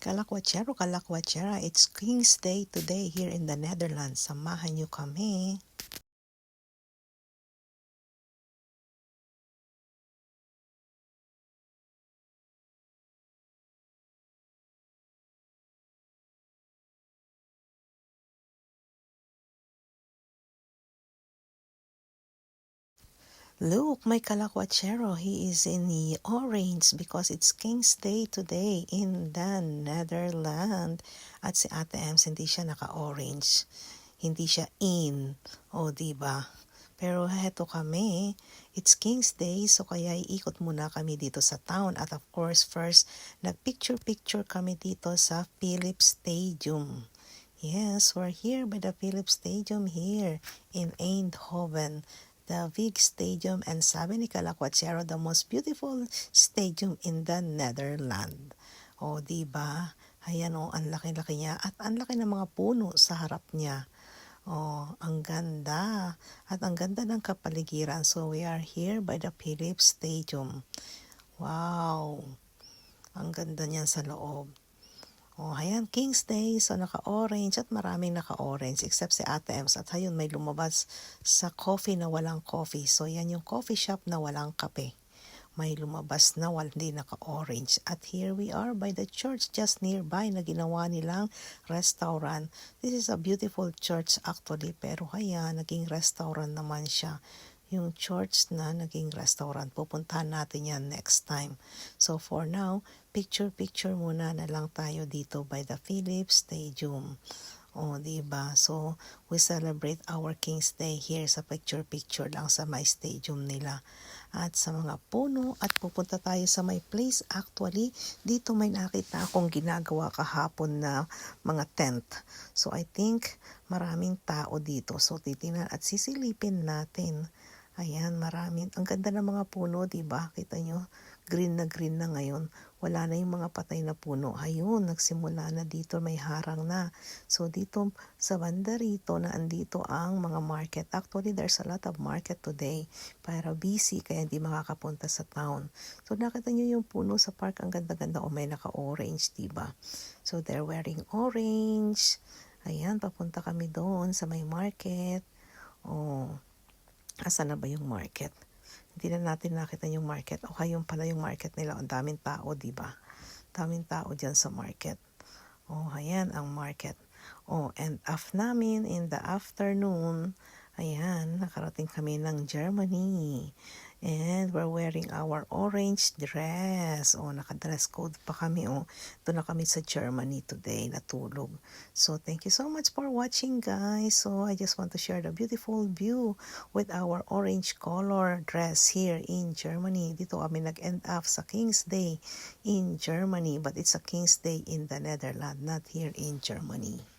Kalakwachero, kalakwachera, it's King's Day today here in the Netherlands. Samahan niyo kami. Look, my kalakwachero, he is in the orange because it's King's Day today in the Netherlands. At si Ate Ems, hindi siya naka-orange. Hindi siya in. O, diba? Pero heto kami, it's King's Day, so kaya iikot muna kami dito sa town. At of course, first, nag-picture-picture kami dito sa Philips Stadium. Yes, we're here by the Philips Stadium here in Eindhoven. The big stadium, and sabi ni Kalakwachero, the most beautiful stadium in the Netherlands. O, diba? Ayan o, ang laki-laki niya at ang laki ng mga puno sa harap niya. Oh, ang ganda. At ang ganda ng kapaligiran. So, we are here by the Philips Stadium. Wow. Ang ganda niyan sa loob. Oh, ayan, King's Day. So, naka-orange at maraming naka-orange except si Ate Ems. At ayun, may lumabas sa coffee na walang coffee. So, yan yung coffee shop na walang kape. May lumabas na hindi naka-orange. At here we are by the church just nearby na ginawa nilang restaurant. This is a beautiful church actually, pero kaya naging restaurant naman siya. Yung church na naging restaurant. Pupuntahan natin yan next time. So for now, picture-picture muna na lang tayo dito by the Philips Stadium. O, diba? So, we celebrate our King's Day here sa picture-picture lang sa my stadium nila. At sa mga puno, at pupunta tayo sa my place. Actually, dito may nakita akong ginagawa kahapon na mga tent. So, I think maraming tao dito. So, titingnan at sisilipin natin. Ayan, maraming. Ang ganda ng mga puno, diba? Kita nyo? Green na ngayon. Wala na yung mga patay na puno. Ayun, nagsimula na dito, may harang na. So dito sa banda rito na andito ang mga market. Actually, there's a lot of market today. Pero busy, kaya hindi makakapunta sa town. So nakita nyo yung puno sa park, ang ganda-ganda. O may naka-orange, diba? So they're wearing orange. Ayan, papunta kami doon sa may market. Oh, asan na ba yung market? Hindi na natin nakita yung market. O yung pala yung market nila. Ang daming tao, diba? Daming tao dyan sa market. O, ayan ang market. O, and off namin in the afternoon. Ayan, nakarating kami ng Germany. And we're wearing our orange dress. O, naka-dress code pa kami. O, doon na kami sa Germany today, natulog. So, thank you so much for watching, guys. So, I just want to share the beautiful view with our orange color dress here in Germany. Dito kami nag-end up sa King's Day in Germany. But it's a King's Day in the Netherlands, not here in Germany.